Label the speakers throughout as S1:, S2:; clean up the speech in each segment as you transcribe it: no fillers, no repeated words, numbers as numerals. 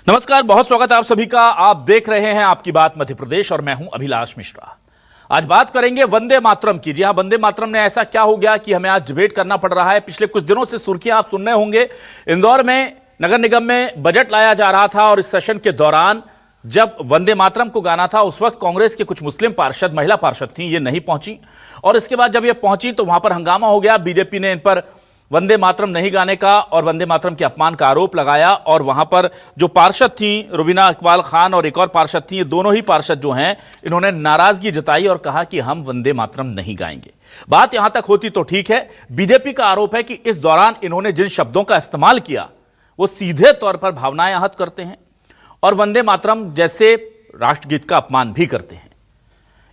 S1: नमस्कार, बहुत स्वागत है आप सभी का। आप देख रहे हैं आपकी बात मध्य प्रदेश और मैं हूं अभिलाष मिश्रा। आज बात करेंगे वंदे मातरम की। जी हां, वंदे मातरम ने ऐसा क्या हो गया कि हमें आज डिबेट करना पड़ रहा है। पिछले कुछ दिनों से सुर्खियां आप सुन रहे होंगे। इंदौर में नगर निगम में बजट लाया जा रहा था और इस सेशन के दौरान जब वंदे मातरम को गाना था उस वक्त कांग्रेस के कुछ मुस्लिम पार्षद, महिला पार्षद थी, ये नहीं पहुंची और इसके बाद जब ये पहुंची तो वहां पर हंगामा हो गया। बीजेपी ने इन पर वंदे मातरम नहीं गाने का और वंदे मातरम के अपमान का आरोप लगाया और वहां पर जो पार्षद थी रुबीना इकबाल खान और एक और पार्षद थी, ये दोनों ही पार्षद जो हैं इन्होंने नाराजगी जताई और कहा कि हम वंदे मातरम नहीं गाएंगे। बात यहां तक होती तो ठीक है। बीजेपी का आरोप है कि इस दौरान इन्होंने जिन शब्दों का इस्तेमाल किया वो सीधे तौर पर भावनाएं आहत करते हैं और वंदे मातरम जैसे राष्ट्रगीत का अपमान भी करते हैं।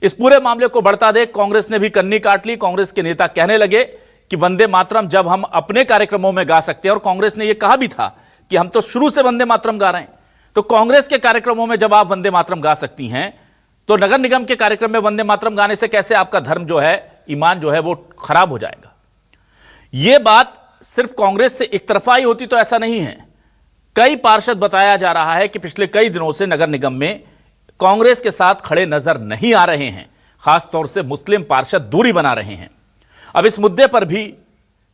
S1: इस पूरे मामले को बढ़ता देख कांग्रेस ने भी कन्नी काट ली। कांग्रेस के नेता कहने लगे कि वंदे मातरम जब हम अपने कार्यक्रमों में गा सकते हैं, और कांग्रेस ने यह कहा भी था कि हम तो शुरू से वंदे मातरम गा रहे हैं, तो कांग्रेस के कार्यक्रमों में जब आप वंदे मातरम गा सकती हैं तो नगर निगम के कार्यक्रम में वंदे मातरम गाने से कैसे आपका धर्म जो है, ईमान जो है वो खराब हो जाएगा। यह बात सिर्फ कांग्रेस से एक तरफा ही होती तो ऐसा नहीं है। कई पार्षद बताया जा रहा है कि पिछले कई दिनों से नगर निगम में कांग्रेस के साथ खड़े नजर नहीं आ रहे हैं। खासतौर से मुस्लिम पार्षद दूरी बना रहे हैं। अब इस मुद्दे पर भी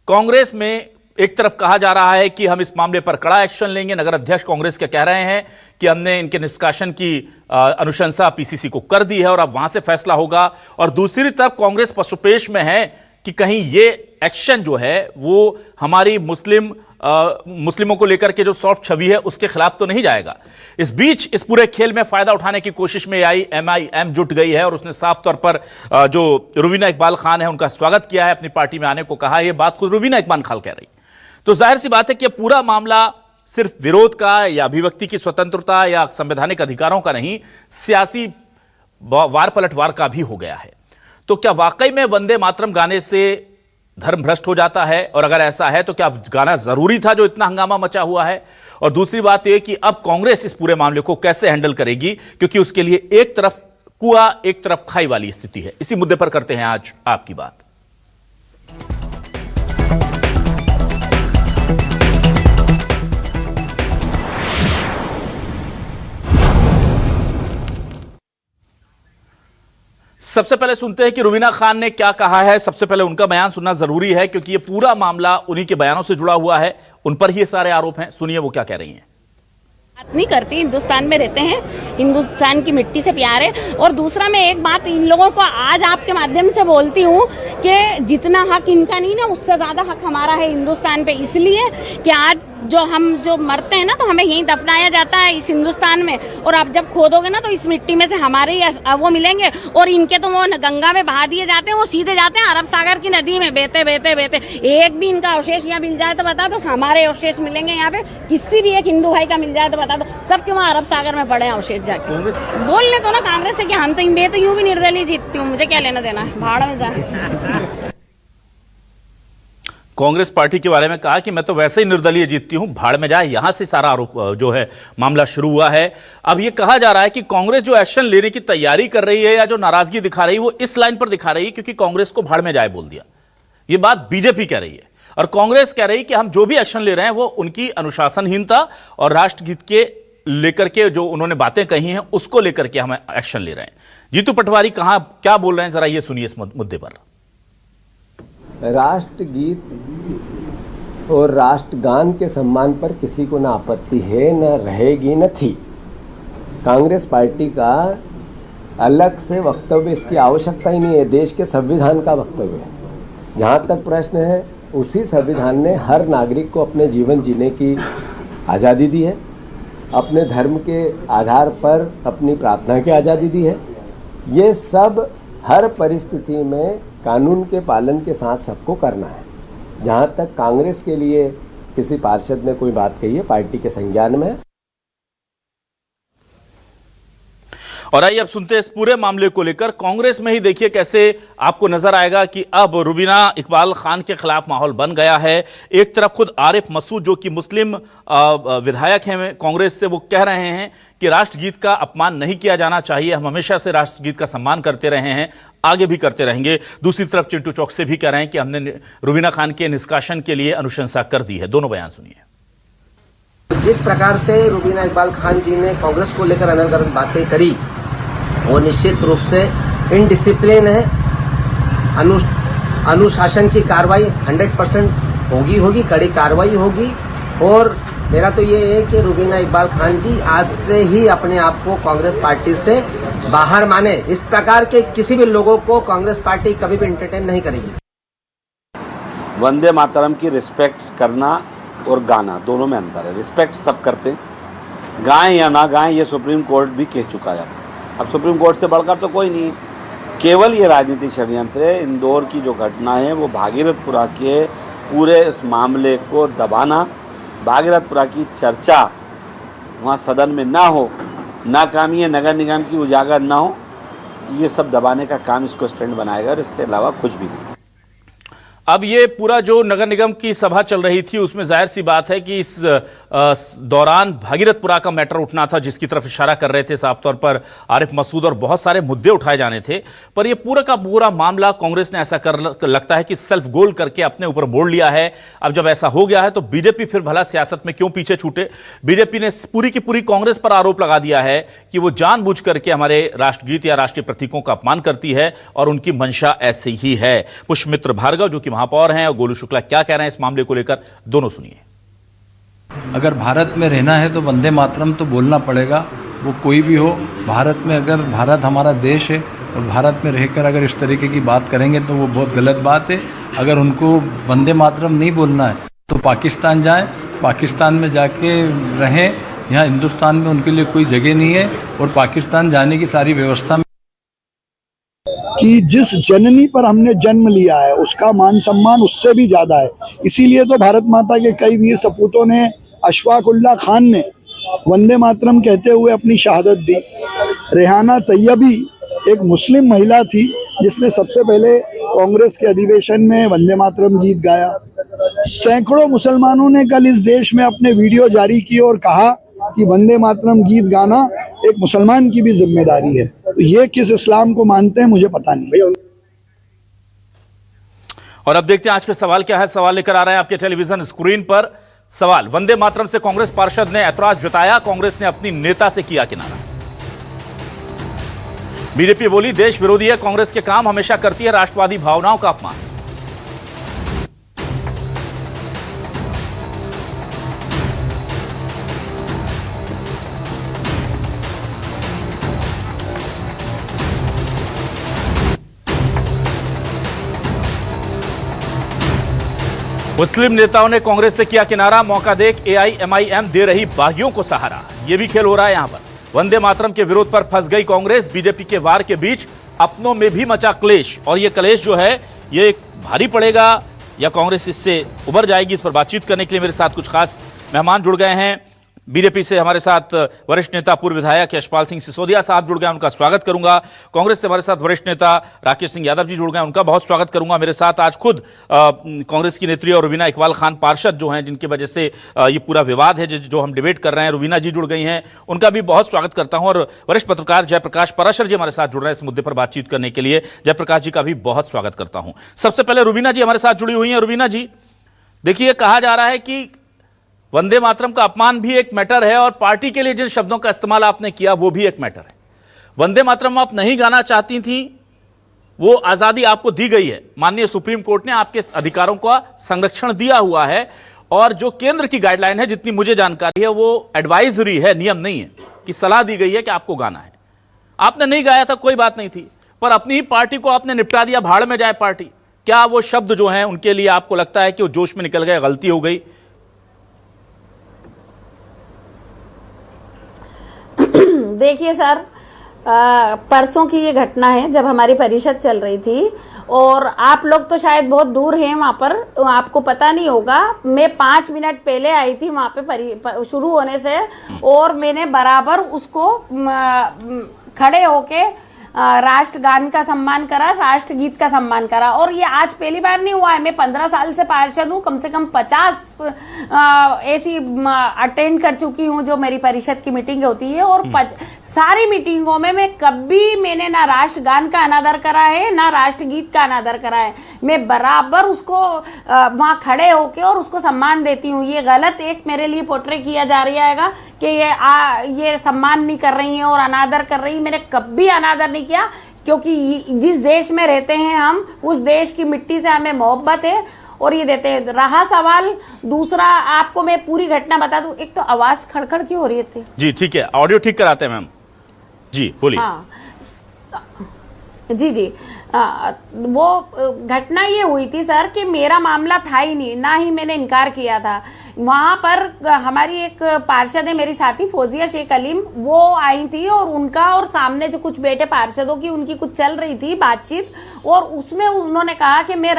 S1: कांग्रेस में एक तरफ कहा जा रहा है कि हम इस मामले पर कड़ा एक्शन लेंगे। नगर अध्यक्ष कांग्रेस के कह रहे हैं कि हमने इनके निष्कासन की अनुशंसा पीसीसी को कर दी है और अब वहां से फैसला होगा। और दूसरी तरफ कांग्रेस पशुपेश में है कि कहीं ये एक्शन जो है वो हमारी मुस्लिमों को लेकर के जो सॉफ्ट छवि है उसके खिलाफ तो नहीं जाएगा। इस बीच इस पूरे खेल में फायदा उठाने की कोशिश में एमआईएम जुट गई है और उसने साफ तौर पर जो रुबीना इकबाल खान है उनका स्वागत किया है, अपनी पार्टी में आने को कहा है। यह बात खुद रुबीना इकबाल खान कह रही। तो जाहिर सी बात है कि पूरा मामला सिर्फ विरोध का या अभिव्यक्ति की स्वतंत्रता या संवैधानिक अधिकारों का नहीं, सियासी वार पलटवार का भी हो गया है। तो क्या वाकई में वंदे मातरम गाने से धर्म भ्रष्ट हो जाता है? और अगर ऐसा है तो क्या गाना जरूरी था जो इतना हंगामा मचा हुआ है? और दूसरी बात यह कि अब कांग्रेस इस पूरे मामले को कैसे हैंडल करेगी, क्योंकि उसके लिए एक तरफ कुआं एक तरफ खाई वाली स्थिति है। इसी मुद्दे पर करते हैं आज आपकी बात। सबसे पहले सुनते हैं कि रुबीना खान ने क्या कहा है। सबसे पहले उनका बयान सुनना जरूरी है क्योंकि यह पूरा मामला उन्हीं के बयानों से जुड़ा हुआ है। उन पर ही सारे आरोप हैं। सुनिए वो क्या कह रही हैं।
S2: बात नहीं करती, हिंदुस्तान में रहते हैं, हिंदुस्तान की मिट्टी से प्यार है। और दूसरा मैं एक बात इन लोगों को आज आपके माध्यम से बोलती हूँ कि जितना हक इनका नहीं ना, उससे ज़्यादा हक हमारा है हिंदुस्तान पे। इसलिए कि आज हम जो मरते हैं ना तो हमें यहीं दफनाया जाता है इस हिंदुस्तान में, और आप जब खोदोगे ना तो इस मिट्टी में से हमारे ही वो मिलेंगे। और इनके तो वो गंगा में बहा दिए जाते हैं, वो सीधे जाते हैं अरब सागर की नदी में बहते बहते बहते। एक भी इनका अवशेष यहाँ मिल जाए तो बता दो, हमारे अवशेष मिलेंगे यहाँ पे। किसी भी एक हिंदू भाई का मिल जाए तो बता दो, सबके वहाँ अरब सागर में पड़े हैं अवशेष जाके। बोलने तो ना कांग्रेस से कि हम तो मैं तो यूं भी निर्दलीय जीतती हूँ, मुझे क्या लेना देना है, भाड़ में जा।
S1: कांग्रेस पार्टी के बारे में कहा कि मैं तो वैसे ही निर्दलीय जीतती हूं, भाड़ में जाए। यहां से सारा आरोप जो है मामला शुरू हुआ है। अब यह कहा जा रहा है कि कांग्रेस जो एक्शन लेने की तैयारी कर रही है या जो नाराजगी दिखा रही है वो इस लाइन पर दिखा रही है क्योंकि कांग्रेस को भाड़ में जाए बोल दिया। यह बात बीजेपी कह रही है और कांग्रेस कह रही है कि हम जो भी एक्शन ले रहे हैं वो उनकी अनुशासनहीनता और राष्ट्रगीत के लेकर के जो उन्होंने बातें कही हैं उसको लेकर के हम एक्शन ले रहे हैं। जीतू पटवारी कहां क्या बोल रहे हैं, जरा ये सुनिए इस मुद्दे पर।
S3: राष्ट्रगीत और राष्ट्रगान के सम्मान पर किसी को ना आपत्ति है, न रहेगी, न थी। कांग्रेस पार्टी का अलग से वक्तव्य इसकी आवश्यकता ही नहीं है। देश के संविधान का वक्तव्य है। जहाँ तक प्रश्न है, उसी संविधान ने हर नागरिक को अपने जीवन जीने की आज़ादी दी है, अपने धर्म के आधार पर अपनी प्रार्थना की आज़ादी दी है। ये सब हर परिस्थिति में कानून के पालन के साथ सबको करना है। जहाँ तक कांग्रेस के लिए किसी पार्षद ने कोई बात कही है, पार्टी के संज्ञान में है।
S1: और आइए अब सुनते हैं इस पूरे मामले को लेकर कांग्रेस में ही देखिए कैसे आपको नजर आएगा कि अब रुबीना इकबाल खान के खिलाफ माहौल बन गया है। एक तरफ खुद आरिफ मसूद जो कि मुस्लिम विधायक हैं कांग्रेस से, वो कह रहे हैं कि राष्ट्रगीत का अपमान नहीं किया जाना चाहिए, हम हमेशा से राष्ट्रगीत का सम्मान करते रहे हैं, आगे भी करते रहेंगे। दूसरी तरफ चिंटू चौक से भी कह रहे हैं कि हमने रुबीना खान के निष्कासन के लिए अनुशंसा कर दी है। दोनों बयान सुनिए।
S4: जिस प्रकार से रुबीना इकबाल खान जी ने कांग्रेस को लेकर अनर्गल बातें करी, वो निश्चित रूप से इनडिसिप्लिन है। अनुशासन की कार्रवाई 100% होगी, कड़ी कार्रवाई होगी। और मेरा तो ये है कि रुबीना इकबाल खान जी आज से ही अपने आप को कांग्रेस पार्टी से बाहर माने। इस प्रकार के किसी भी लोगों को कांग्रेस पार्टी कभी भी एंटरटेन नहीं करेगी।
S5: वंदे मातरम की रिस्पेक्ट करना और गाना दोनों में अंतर है। रिस्पेक्ट सब करते हैं, गाएं या ना गाएं ये सुप्रीम कोर्ट भी कह चुका है। अब सुप्रीम कोर्ट से बढ़कर तो कोई नहीं है। केवल ये राजनीतिक षड्यंत्र है। इंदौर की जो घटना है वो भागीरथपुरा के पूरे इस मामले को दबाना, भागीरथपुरा की चर्चा वहाँ सदन में ना हो, नाकामी है नगर निगम की उजागर ना हो, ये सब दबाने का काम इसको स्टैंड बनाएगा और इससे अलावा कुछ भी नहीं।
S1: अब ये पूरा जो नगर निगम की सभा चल रही थी उसमें जाहिर सी बात है कि इस दौरान भागीरथपुरा का मैटर उठना था, जिसकी तरफ इशारा कर रहे थे साफ तौर पर आरिफ मसूद, और बहुत सारे मुद्दे उठाए जाने थे। पर यह पूरा का पूरा मामला कांग्रेस ने ऐसा लगता है कि सेल्फ गोल करके अपने ऊपर मोड़ लिया है। अब जब ऐसा हो गया है तो बीजेपी फिर भला सियासत में क्यों पीछे छूटे। बीजेपी ने पूरी की पूरी कांग्रेस पर आरोप लगा दिया है कि वो जानबूझ करके हमारे राष्ट्रगीत या राष्ट्रीय प्रतीकों का अपमान करती है और उनकी मंशा ऐसी ही है। पुष्पमित्र भार्गव जो कि महापौर हैं और गोलू शुक्ला क्या कह रहे हैं इस मामले को लेकर, दोनों सुनिए।
S6: अगर भारत में रहना है तो वंदे मातरम तो बोलना पड़ेगा, वो कोई भी हो। भारत में अगर भारत हमारा देश है और भारत में रहकर अगर इस तरीके की बात करेंगे तो वो बहुत गलत बात है। अगर उनको वंदे मातरम नहीं बोलना है तो पाकिस्तान जाएं, पाकिस्तान में जाके रहें। यहाँ हिंदुस्तान में उनके लिए कोई जगह नहीं है और पाकिस्तान जाने की सारी व्यवस्था
S7: कि जिस जननी पर हमने जन्म लिया है उसका मान सम्मान उससे भी ज्यादा है। इसीलिए तो भारत माता के कई वीर सपूतों ने, अशफाक उल्लाह खान ने वंदे मातरम कहते हुए अपनी शहादत दी। रेहाना तैयबी एक मुस्लिम महिला थी जिसने सबसे पहले कांग्रेस के अधिवेशन में वंदे मातरम गीत गाया। सैकड़ों मुसलमानों ने कल इस देश में अपने वीडियो जारी किए और कहा कि वंदे मातरम गीत गाना एक मुसलमान की भी जिम्मेदारी है। तो ये किस इस्लाम को मानते हैं मुझे पता नहीं।
S1: और अब देखते हैं आज के सवाल क्या है। सवाल लेकर आ रहे हैं आपके टेलीविजन स्क्रीन पर। सवाल, वंदे मातरम से कांग्रेस पार्षद ने ऐतराज जताया, कांग्रेस ने अपनी नेता से किया किनारा। बीजेपी बोली देश विरोधी है, कांग्रेस के काम हमेशा करती है राष्ट्रवादी भावनाओं का अपमान। मुस्लिम नेताओं ने कांग्रेस से किया किनारा, मौका देख एआईएमआईएम दे रही बागियों को सहारा। यह भी खेल हो रहा है यहां पर। वंदे मातरम के विरोध पर फंस गई कांग्रेस, बीजेपी के वार के बीच अपनों में भी मचा क्लेश। और यह क्लेश जो है ये भारी पड़ेगा या कांग्रेस इससे उबर जाएगी, इस पर बातचीत करने के लिए मेरे साथ कुछ खास मेहमान जुड़ गए हैं। बीजेपी से हमारे साथ वरिष्ठ नेता पूर्व विधायक यशपाल सिंह सिसोदिया साहब जुड़ गए, उनका स्वागत करूंगा। कांग्रेस से हमारे साथ वरिष्ठ नेता राकेश सिंह यादव जी जुड़ गए, उनका बहुत स्वागत करूंगा। मेरे साथ आज खुद कांग्रेस की नेत्री और रुबीना इकबाल खान पार्षद जो हैं, जिनकी वजह से ये पूरा विवाद है जो हम डिबेट कर रहे हैं, रुबीना जी जुड़ गई हैं, उनका भी बहुत स्वागत करता हूं। और वरिष्ठ पत्रकार जयप्रकाश पराशर जी हमारे साथ जुड़ रहे हैं इस मुद्दे पर बातचीत करने के लिए। जयप्रकाश जी का भी बहुत स्वागत करता हूं। सबसे पहले रुबीना जी हमारे साथ जुड़ी हुई हैं। रुबीना जी, देखिए कहा जा रहा है कि वंदे मातरम का अपमान भी एक मैटर है और पार्टी के लिए जिन शब्दों का इस्तेमाल आपने किया वो भी एक मैटर है। वंदे मातरम आप नहीं गाना चाहती थी, वो आजादी आपको दी गई है। माननीय सुप्रीम कोर्ट ने आपके अधिकारों का संरक्षण दिया हुआ है और जो केंद्र की गाइडलाइन है, जितनी मुझे जानकारी है, वो एडवाइजरी है, नियम नहीं है, कि सलाह दी गई है कि आपको गाना है। आपने नहीं गाया था, कोई बात नहीं थी, पर अपनी ही पार्टी को आपने निपटा दिया, भाड़ में जाए पार्टी। क्या वो शब्द जो हैं उनके लिए आपको लगता है कि वो जोश में निकल गए, गलती हो गई?
S2: देखिए सर, परसों की ये घटना है जब हमारी परिषद चल रही थी और आप लोग तो शायद बहुत दूर हैं वहाँ पर, आपको पता नहीं होगा। मैं 5 मिनट पहले आई थी वहाँ पे शुरू होने से, और मैंने बराबर उसको खड़े होके राष्ट्रगान का सम्मान करा, राष्ट्रगीत का सम्मान करा। और ये आज पहली बार नहीं हुआ है, मैं 15 साल से पार्षद हूँ, कम से कम 50 ऐसी अटेंड कर चुकी हूँ जो मेरी परिषद की मीटिंग होती है। और सारी मीटिंगों में मैं कभी मैंने ना राष्ट्रगान का अनादर करा है ना राष्ट्रगीत का अनादर करा है। मैं बराबर उसको वहां खड़े होके और उसको सम्मान देती हूँ। ये गलत एक मेरे लिए पोर्ट्रे किया जा रहा है कि ये सम्मान नहीं कर रही है और अनादर कर रही है। मैंने कभी अनादर नहीं किया, क्योंकि जिस देश में रहते हैं हम, उस देश की मिट्टी से हमें मोहब्बत है और ये देते हैं। रहा सवाल दूसरा, आपको मैं पूरी घटना बता दूं। एक तो आवाज खड़खड़ क्यों हो रही थी?
S1: जी ठीक है, ऑडियो ठीक कराते हैं मैम। जी बोलिए।
S2: हाँ जी वो घटना ये हुई थी सर कि मेरा मामला था ही नहीं, ना ही मैंने इनकार किया था। वहां पर हमारी एक पार्षद है, मेरी साथी फौजिया शेख अलीम, वो आई थी और उनका और सामने जो कुछ बेटे पार्षदों की उनकी कुछ चल रही थी बातचीत, और उसमें उन्होंने कहा कि मैं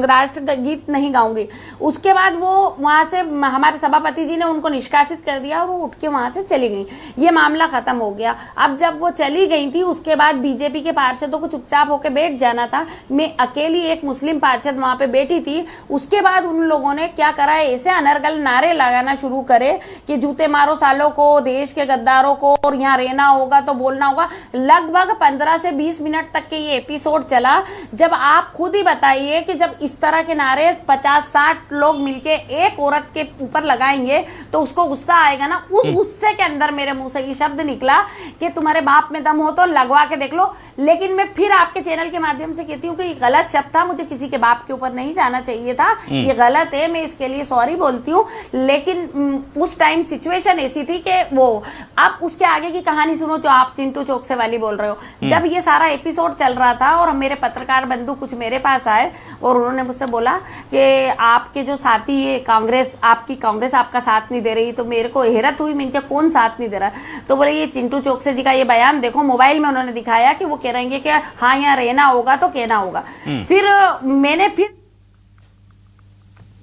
S2: राष्ट्रगीत नहीं गाऊंगी। उसके बाद वो वहां से हमारे सभापति जी ने उनको निष्कासित कर दिया और वो उठ के वहां से चली गई। ये मामला खत्म हो गया। अब जब वो चली गई थी, उसके बाद बीजेपी के पार्षदों को चुपचाप होकर बैठ जाना था। मैं अकेली एक मुस्लिम पार्षद वहां पे बैठी थी। उसके बाद उन लोगों ने क्या करा है, ऐसे अनर्गल नारे लगाना शुरू करे कि जूते मारो सालों को, देश के गद्दारों को, और यहाँ रहना होगा तो बोलना होगा। लगभग 15 से 20 मिनट तक के ये एपिसोड चला। जब आप खुद ही बताइए कि जब इस तरह के नारे 50-60 लोग मिलके एक औरत के ऊपर लगाएंगे तो उसको गुस्सा आएगा ना। उस गुस्से के अंदर मेरे मुंह से ये शब्द निकला कि तुम्हारे बाप में दम हो तो लगवा के देख लो। लेकिन मैं फिर आपके चैनल के माध्यम से कहती हूँ कि ये गलत शब्द था, मुझे किसी के बाप के ऊपर नहीं जाना चाहिए था, ये गलत है, मैं इसके लिए सॉरी बोलती हूँ। लेकिन उस टाइम सिचुएशन ऐसी थी कि वो, आप उसके आगे की कहानी सुनो जो आप चिंटू चौकसे वाली बोल रहे हो। जब ये सारा एपिसोड चल रहा था और मेरे पत्रकार बंधु कुछ मेरे पास आए और उन्होंने मुझसे बोला कि आपके जो साथी है कांग्रेस, आपकी कांग्रेस आपका साथ नहीं दे रही, तो मेरे को हैरत हुई। मैंने कहा कौन साथ नहीं दे रहा? तो बोले ये चिंटू चौकसे जी का ये बयान देखो, मोबाइल में उन्होंने दिखाया कि वो कह रहे हैं कि हाँ यहाँ रहना होगा तो कहना होगा। फिर मैंने फिर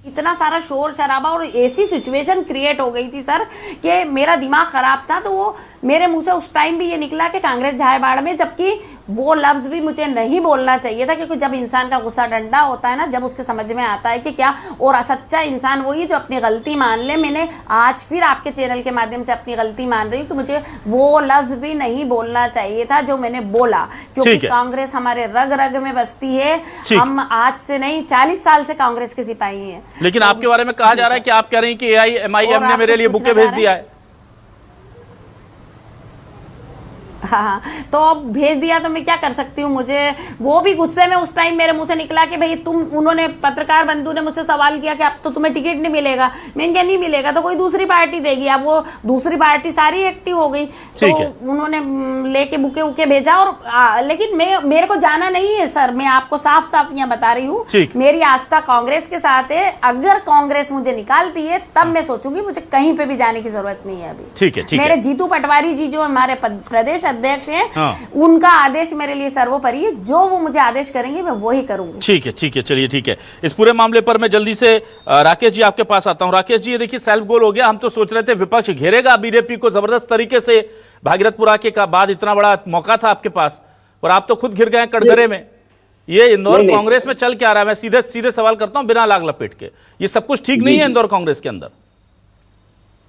S2: इतना सारा शोर शराबा और ऐसी सिचुएशन क्रिएट हो गई थी सर कि मेरा दिमाग खराब था। तो वो मेरे मुंह से उस टाइम भी ये निकला कि कांग्रेस जाए बाढ़ में, जबकि वो लफ्ज भी मुझे नहीं बोलना चाहिए था, क्योंकि जब इंसान का गुस्सा डंडा होता है ना, जब उसके समझ में आता है कि क्या, और सच्चा इंसान वही है जो अपनी गलती मान ले। मैंने आज फिर आपके चैनल के माध्यम से अपनी गलती मान रही हूँ कि मुझे वो लफ्ज भी नहीं बोलना चाहिए था जो मैंने बोला, क्योंकि कांग्रेस हमारे रग रग में बसती है। हम आज से नहीं 40 साल से कांग्रेस के सिपाही हैं।
S1: लेकिन आपके बारे में कहा जा रहा है कि आप कह रही हैं कि AIMIM ने मेरे लिए बुके भेज दिया है।
S2: हाँ, तो अब भेज दिया तो मैं क्या कर सकती हूँ? मुझे वो भी गुस्से में उस टाइम मेरे मुंह से निकला कि भाई तुम, उन्होंने पत्रकार बंधु ने मुझसे सवाल किया कि अब तो तुम्हें टिकट नहीं मिलेगा। मैंने क्या नहीं मिलेगा तो कोई दूसरी पार्टी देगी। अब वो दूसरी पार्टी सारी एक्टिव हो गई, तो उन्होंने लेके बुके उके भेजा। और लेकिन मेरे को जाना नहीं है सर, मैं आपको साफ साफ यहाँ बता रही हूँ, मेरी आस्था कांग्रेस के साथ है। अगर कांग्रेस मुझे निकालती है तब मैं सोचूंगी, मुझे कहीं पे भी जाने की जरूरत नहीं है अभी।
S1: ठीक है।
S2: मेरे जीतू पटवारी जी जो हमारे प्रदेश अध्यक्ष हैं, उनका आदेश मेरे लिए सर्वोपरि है। जो वो मुझे आदेश करेंगे मैं वही करूंगी।
S1: ठीक है, ठीक है, चलिए ठीक है। इस पूरे मामले पर मैं जल्दी से राकेश जी आपके पास आता हूं। राकेश जी, ये देखिए सेल्फ गोल हो गया। हम तो सोच रहे थे विपक्ष घेरेगा बीजेपी को जबरदस्त तरीके से, भागीरथपुर आके का बाद इतना बड़ा मौका था आपके पास, और आप तो खुद घिर गए कटघरे में। ये इंदौर कांग्रेस में चल क्या रहा है? मैं सीधे सीधे सवाल करता हूं बिना लाग लपेट के, ये सब कुछ ठीक नहीं है इंदौर कांग्रेस के अंदर?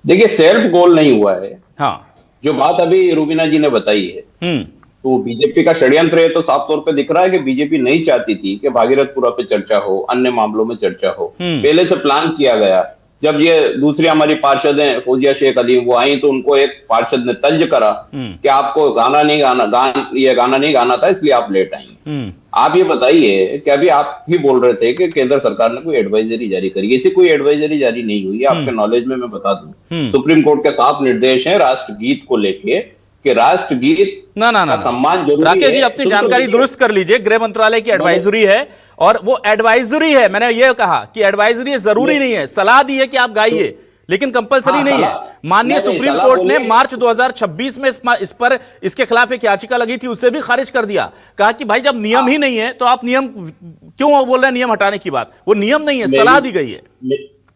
S8: देखिए, सेल्फ गोल नहीं हुआ है।
S1: हाँ, जो
S8: बात अभी रूबीना जी ने बताई है, तो बीजेपी का षड्यंत्र है, तो साफ तौर पे दिख रहा है कि बीजेपी नहीं चाहती थी कि भागीरथपुरा पे चर्चा हो, अन्य मामलों में चर्चा हो। पहले से प्लान किया गया। जब ये दूसरी हमारी पार्षद हैं फौजिया शेख अलीम, वो आई तो उनको एक पार्षद ने तंज करा कि आपको गाना नहीं गाना था, इसलिए आप लेट आई। आप ये बताइए कि अभी आप ही बोल रहे थे कि केंद्र सरकार ने कोई एडवाइजरी जारी करी, ऐसी कोई एडवाइजरी जारी नहीं हुई है। आपके नॉलेज में मैं बता दूं, सुप्रीम कोर्ट के साफ निर्देश है राष्ट्रगीत को लेके कि राष्ट्रगीत
S1: ना सम्मान जरूरी है। राकेश जी, अपनी जानकारी दुरुस्त कर लीजिए। गृह मंत्रालय की एडवाइजरी है, और वो एडवाइजरी है। मैंने ये कहा कि एडवाइजरी जरूरी नहीं है, सलाह दी है कि आप गाइए, लेकिन कंपलसरी नहीं है। माननीय सुप्रीम कोर्ट ने मार्च 2026 में इस पर इसके खिलाफ एक याचिका लगी थी, उसे भी खारिज कर दिया। कहा कि भाई जब नियम ही नहीं है तो आप नियम क्यों बोल रहे हैं? नियम हटाने की बात, वो नियम नहीं है, सलाह दी गई है।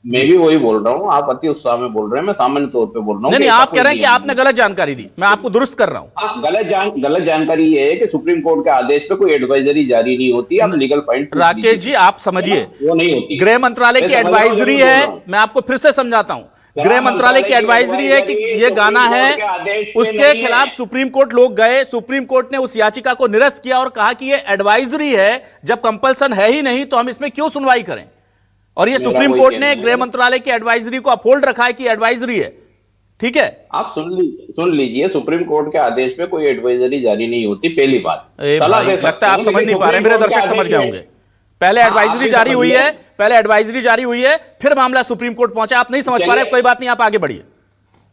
S8: मैं भी वही बोल रहा हूँ, आप अति उत्साह में बोल रहे हैं, मैं सामान्य तौर पे बोल रहा हूँ।
S1: नहीं, आप कह रहे हैं कि आपने गलत जानकारी दी, मैं आपको दुरुस्त कर रहा हूँ।
S8: गलत जानकारी ये है कि सुप्रीम कोर्ट के आदेश पे कोई एडवाइजरी जारी नहीं होती। आप लीगल पॉइंट
S1: राकेश जी आप समझिए,
S8: वो नहीं होती।
S1: गृह मंत्रालय की एडवाइजरी है, मैं आपको फिर से समझाता हूं, गृह मंत्रालय की एडवाइजरी है कि ये गाना है, उसके खिलाफ सुप्रीम कोर्ट लोग गए, सुप्रीम कोर्ट ने उस याचिका को निरस्त किया और कहा कि ये एडवाइजरी है, जब कंपल्सन है ही नहीं तो हम इसमें क्यों सुनवाई करें। और ये सुप्रीम कोर्ट ने गृह मंत्रालय की एडवाइजरी को अपहोल्ड रखा है कि एडवाइजरी है। ठीक है, आप
S8: सुन लीजिए, सुप्रीम कोर्ट के आदेश पे कोई एडवाइजरी जारी नहीं होती, पहली बात।
S1: लगता है आप समझ नहीं पा रहे, मेरे दर्शक समझ गए होंगे। पहले एडवाइजरी जारी हुई है, पहले एडवाइजरी जारी हुई है, फिर मामला सुप्रीम कोर्ट पहुंचा। आप नहीं समझ पा रहे, कोई बात नहीं, आप आगे बढ़िए।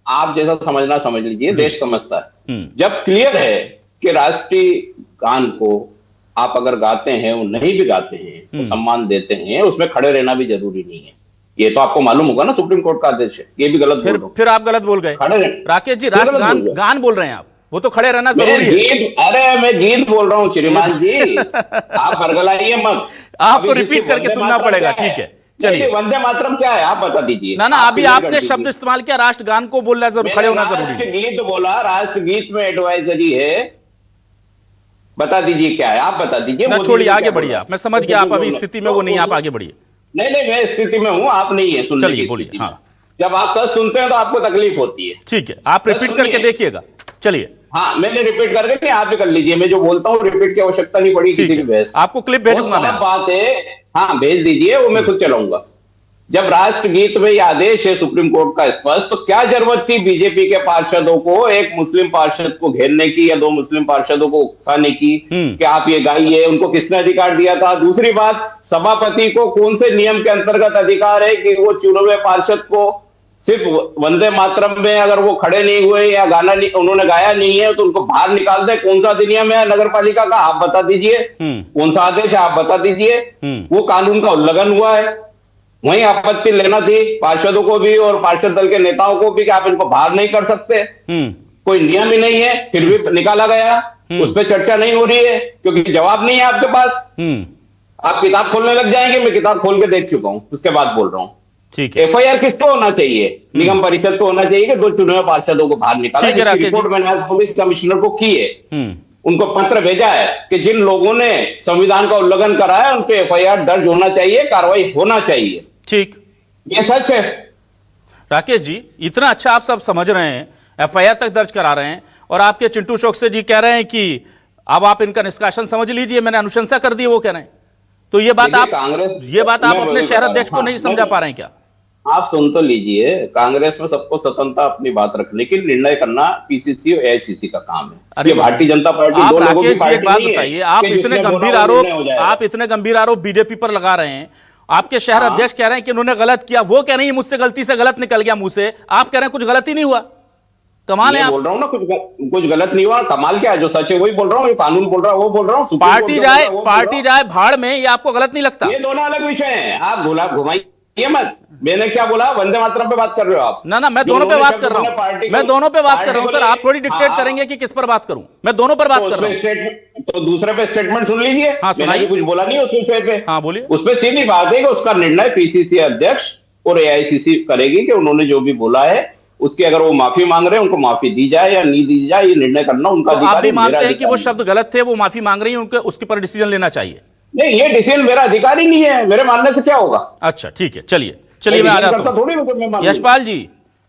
S8: आप जैसा समझना समझ लीजिए, देश समझता है। जब क्लियर है कि राष्ट्रीय गान को आप अगर गाते हैं, वो नहीं भी गाते हैं, तो सम्मान देते हैं, उसमें खड़े रहना भी जरूरी नहीं है। ये तो आपको मालूम होगा ना, सुप्रीम कोर्ट का आदेश है। ये भी गलत
S1: फिर आप गलत बोल गए राकेश जी, राष्ट्र गान बोल रहे हैं आप, वो तो खड़े रहना जरूरी है।
S8: अरे मैं गीत बोल रहा हूँ श्रीमान जी, आप हरगलाइए मत,
S1: आपको रिपीट करके सुनना पड़ेगा। ठीक है, चलिए।
S8: वंदे मातरम क्या है आप बता दीजिए।
S1: ना अभी आपने शब्द इस्तेमाल किया, राष्ट्रगान को बोलना जरूर, खड़े होना जरूरी है।
S8: गीत बोला, राष्ट्र गीत में एडवाइजरी है, बता दीजिए क्या है, आप बता दीजिए।
S1: ना छोड़िए, आगे बढ़िए आप, मैं समझ गया आप अभी स्थिति में वो नहीं, आप आगे बढ़िए।
S8: नहीं मैं स्थिति में हूं, आप नहीं है सुनने।
S1: चलिए बोलिए। हाँ,
S8: जब आप सच सुनते हैं तो आपको तकलीफ होती है।
S1: ठीक है, आप रिपीट करके देखिएगा। चलिए।
S8: हाँ, मैंने रिपीट करके नहीं, आप भी कर लीजिए, मैं जो बोलता हूँ रिपीट की आवश्यकता नहीं पड़ी किसी की बहस।
S1: आपको क्लिप भेजूंगा मैं।
S8: बात है, हाँ भेज दीजिए, वो मैं खुद चलाऊंगा। जब राष्ट्र गीत में यह आदेश है सुप्रीम कोर्ट का स्पष्ट, तो क्या जरूरत थी बीजेपी के पार्षदों को एक मुस्लिम पार्षद को घेरने की या दो मुस्लिम पार्षदों को उकसाने की कि आप ये गाइए? उनको किसने अधिकार दिया था? दूसरी बात, सभापति को कौन से नियम के अंतर्गत अधिकार है कि वो चुने हुए पार्षद को सिर्फ वंदे मातरम में अगर वो खड़े नहीं हुए या गाना नहीं, उन्होंने गाया नहीं है, तो उनको बाहर निकाल दे? कौन सा अधिनियम है नगर पालिका का, आप बता दीजिए। कौन सा आदेश है, आप बता दीजिए। वो कानून का उल्लंघन हुआ है। वहीं आपत्ति लेना थी पार्षदों को भी और पार्षद दल के नेताओं को भी कि आप इनको बाहर नहीं कर सकते, कोई नियम ही नहीं है, फिर भी निकाला गया। उस पर चर्चा नहीं हो रही है क्योंकि जवाब नहीं है आपके पास। आप किताब खोलने लग जाएंगे, मैं किताब खोल के देख चुका हूं, उसके बाद बोल रहा हूं।
S1: ठीक है,
S8: एफआईआर किसको होना चाहिए? निगम परिषद को होना चाहिए कि दो चुने हुए पार्षदों को बाहर निकाला। रिपोर्ट मैंने आज पुलिस कमिश्नर को की है, उनको पत्र भेजा है कि जिन लोगों ने संविधान का उल्लंघन करा है उन पे एफआईआर दर्ज होना चाहिए, कार्रवाई होना चाहिए।
S1: ठीक,
S8: ये सच है।
S1: राकेश जी, इतना अच्छा आप सब समझ रहे हैं, एफआईआर तक दर्ज करा रहे हैं, और आपके चिंटू चौकसे जी कह रहे हैं कि अब आप इनका निष्कासन समझ लीजिए, मैंने अनुशंसा कर दी, वो कह रहे हैं। तो ये बात आप अपने शहर अध्यक्ष को नहीं समझा पा रहे हैं क्या?
S8: आप सुन तो लीजिए, कांग्रेस में सबको स्वतंत्रता अपनी बात रखने की निर्णय करना पीसीसी और एआईसीसी का काम है। ये भारतीय जनता पार्टी
S1: आप
S8: दो लोगों की
S1: राकेश जी एक बात
S8: नहीं
S1: बताइए,
S8: है
S1: आप
S8: कि
S1: इतने गंभीर आरोप बीजेपी पर लगा रहे हैं, आपके शहर अध्यक्ष कह रहे हैं कि उन्होंने गलत किया, वो कह रही है मुझसे गलती से गलत निकल गया मुंह से, आप कह रहे हैं कुछ गलती नहीं हुआ। कमाल है, आप
S8: बोल रहा हूँ ना कुछ गलत नहीं हुआ। कमाल क्या है, जो सच है वही बोल रहा हूँ, कानून बोल रहा है वो बोल रहा हूँ।
S1: पार्टी जाए भाड़ में, ये आपको गलत नहीं लगता?
S8: ये दोनों अलग विषय हैं, आप घुमाइए मत। मैंने क्या बोला, वंदे मातरम पे बात कर रहे हो आप?
S1: ना मैं दोनों पे बात कर रहा हूँ, मैं दोनों पे बात कर रहा हूँ सर। आप थोड़ी डिक्टेट करेंगे कि किस पर बात करूं, मैं दोनों पर बात कर रहा हूँ।
S8: तो दूसरे पे स्टेटमेंट सुन लीजिए।
S1: हाँ सुनाइए।
S8: कुछ बोला नहीं उस विषय पे।
S1: हाँ बोलिए।
S8: उसपे सीधी बात है कि उसका निर्णय पीसीसी अध्यक्ष और एआईसीसी करेगी कि उन्होंने जो भी बोला है उसकी अगर वो माफी मांग रहे हैं उनको माफी दी जाए या नहीं दी जाए, ये निर्णय करना उनका अधिकार है।
S1: आप भी मानते हैं कि वो शब्द गलत थे, वो माफी मांग रही है, उनके उसके पर डिसीजन लेना चाहिए?
S8: नहीं, ये डिसीजन मेरा अधिकार ही नहीं है, मेरे मानने से क्या होगा।
S1: अच्छा ठीक है, चलिए मैं आ जाता हूं। यशपाल जी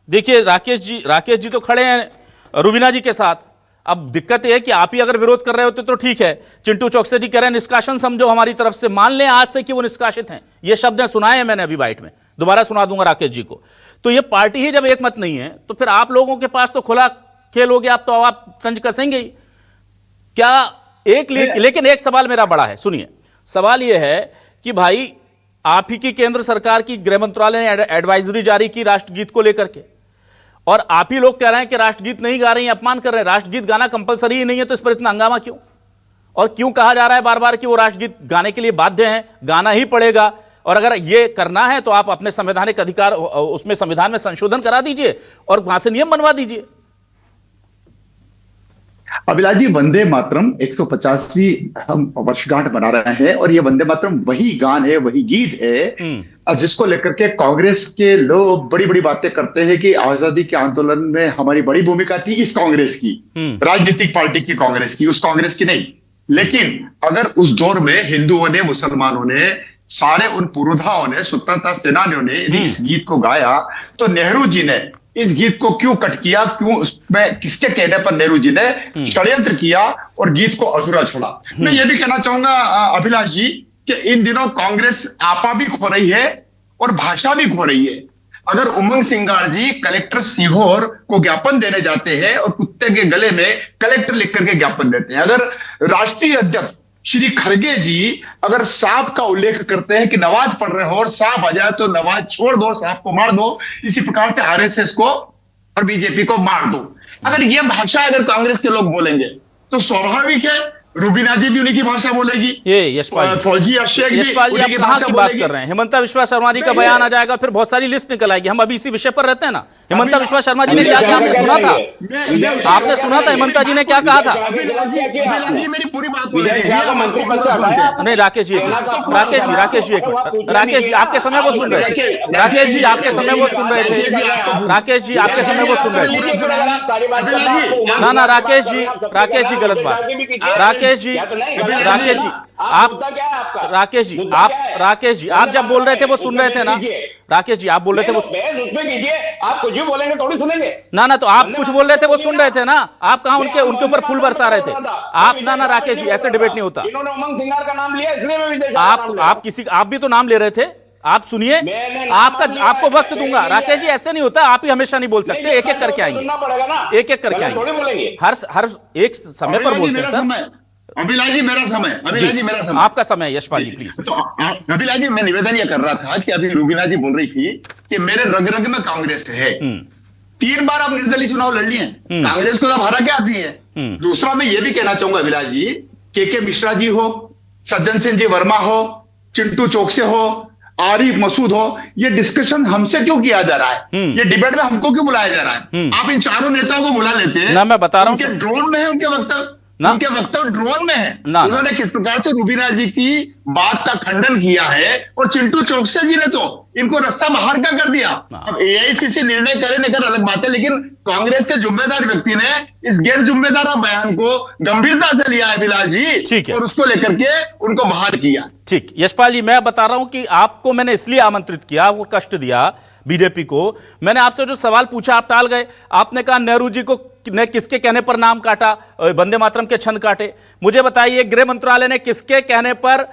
S1: देखिए, राकेश जी तो खड़े हैं रुबीना जी के साथ। अब दिक्कत यह है कि आप ही अगर विरोध कर रहे होते तो ठीक है। चिंटू चौकसे जी कह रहे हैं निष्कासन समझो हमारी तरफ से, मान लें आज से कि वो निष्कासित हैं। ये शब्द सुनाए हैं मैंने अभी बाइट में, दोबारा सुना दूंगा राकेश जी को। तो ये पार्टी ही जब एक मत नहीं है तो फिर आप लोगों के पास तो खुला खेल हो गया, आप तो आप तंज कसेंगे ही क्या? लेकिन एक सवाल मेरा बड़ा है, सुनिए। सवाल यह है कि भाई आप ही की केंद्र सरकार की गृह मंत्रालय ने एडवाइजरी जारी की राष्ट्रगीत को लेकर के, और आप ही लोग कह रहे हैं कि राष्ट्रगीत नहीं गा रहे हैं, अपमान कर रहे हैं। राष्ट्रगीत गाना कंपलसरी ही नहीं है, तो इस पर इतना हंगामा क्यों? और क्यों कहा जा रहा है बार बार कि वो राष्ट्रगीत गाने के लिए बाध्य हैं, गाना ही पड़ेगा? और अगर ये करना है तो आप अपने संवैधानिक अधिकार, उसमें संविधान में संशोधन करा दीजिए और वहां से नियम बनवा दीजिए।
S9: अभिलाष जी, वंदे मातरम 150वीं हम वर्षगांठ मना रहे हैं और ये वंदे मातरम वही गान है, वही गीत है जिसको लेकर के कांग्रेस के लोग बड़ी बड़ी बातें करते हैं कि आजादी के आंदोलन में हमारी बड़ी भूमिका थी इस कांग्रेस की, राजनीतिक पार्टी की कांग्रेस की, उस कांग्रेस की नहीं। लेकिन अगर उस दौर में हिंदुओं ने, मुसलमानों ने, सारे उन पुरोधाओं ने, स्वतंत्रता सेनानियों ने यदि इस गीत को गाया तो नेहरू जी ने इस गीत को क्यों कट किया, क्यों उसमें किसके कहने पर नेहरू जी ने षड्यंत्र किया और गीत को अधूरा छोड़ा। मैं ये भी कहना चाहूंगा अभिलाष जी कि इन दिनों कांग्रेस आपा भी खो रही है और भाषा भी खो रही है। अगर उमंग सिंगार जी कलेक्टर सीहोर को ज्ञापन देने जाते हैं और कुत्ते के गले में कलेक्टर लिख करके ज्ञापन देते हैं, अगर राष्ट्रीय अध्यक्ष श्री खड़गे जी अगर सांप का उल्लेख करते हैं कि नमाज पढ़ रहे हो और सांप आ जाए तो नमाज छोड़ दो, सांप को मार दो, इसी प्रकार से आरएसएस को और बीजेपी को मार दो, अगर ये भाषा अगर कांग्रेस के लोग बोलेंगे तो स्वाभाविक है रूबीना जी भी उन्हीं की भाषा बोलेगी,
S1: ये यशपाल
S9: फौजी अशेक भी
S1: यशपाल जी, आप
S9: उन्हीं की
S1: कहाँ
S9: भाषा
S1: की बात
S9: बोलेगी।
S1: कर रहे हैं? हिमंता विश्वा शर्मा जी का बयान आ जाएगा, फिर बहुत सारी लिस्ट निकल आएगी। हम अभी इसी विषय पर रहते हैं ना। हिमंता विश्वा शर्मा जी ने क्या कहा, आपने सुना था? आपने सुना था हिमंता जी ने क्या कहा था?
S9: मेरी पूरी बात
S1: नहीं राकेश जी, राकेश जी राकेश जी आपके समय वो सुन रहे थे। राकेश जी आपके समय वो सुन रहे थे। राकेश जी आपके समय वो सुन रहे थे। ना राकेश जी गलत बात। राकेश जी आप जब बोल रहे थे वो सुन रहे थे ना। राकेश जी आप बोल रहे थे वो
S10: उसमें कीजिए, आप कुछ भी बोलेंगे थोड़ी सुनेंगे
S1: ना तो आप कुछ बोल रहे थे वो सुन रहे थे ना। आप कहां उनके ऊपर फूल बरसा रहे थे आप? ना राकेश जी ऐसे डिबेट नहीं होता।
S10: इन्होंने उमंग सिंगार का नाम लिया इसलिए मैं विदेश
S1: आप भी तो नाम ले रहे थे। आप सुनिए, आपको वक्त दूंगा। राकेश जी ऐसे नहीं होता, आप ही हमेशा नहीं बोल सकते, एक एक करके आएंगे, एक एक करके आएंगे, हर एक समय पर बोलते हैं सर।
S9: अभिलाष जी मेरा समय,
S1: आपका समय यशपाल जी प्लीज।
S9: तो अभिलाष जी मैं निवेदन ये कर रहा था कि अभी रूबीना जी बोल रही थी कि मेरे रग रग में कांग्रेस है। 3 बार आप निर्दलीय चुनाव लड़ लिए हैं, कांग्रेस को तो हरा के आती है। दूसरा मैं ये भी कहना चाहूंगा अभिलाष जी, के मिश्रा जी हो, सज्जन सिंह जी वर्मा हो, चिंटू चौकसे हो, आरिफ मसूद हो, ये डिस्कशन हमसे क्यों किया जा रहा है? ये डिबेट में हमको क्यों बुलाया जा रहा है? आप इन चारों नेताओं को बुला लेते हैं
S1: ना, मैं बता रहा हूं
S9: उनके ड्रोन में है, उनके वक्तव्य ड्रोन में है। उन्होंने किस प्रकार से रूबीना जी की बात का खंडन किया है और चिंटू चौकसे जी ने तो इनको रास्ता बाहर का कर दिया। अब एआईसीसी निर्णय करे न करे अलग बात है, लेकिन कांग्रेस के जिम्मेदार व्यक्ति ने इस गैर जिम्मेदार बयान को गंभीरता से लिया है अभिलाष जी, और उसको लेकर के उनको बाहर किया।
S1: ठीक यशपाल जी, मैं बता रहा हूं कि आपको मैंने इसलिए आमंत्रित किया, वो कष्ट दिया बीजेपी को। मैंने आपसे जो सवाल पूछा आप टाल गए। आपने कहा नेहरू जी को ने किसके कहने पर नाम काटा, वंदे मातरम के छंद काटे। मुझे बताइए गृह मंत्रालय ने किसके कहने पर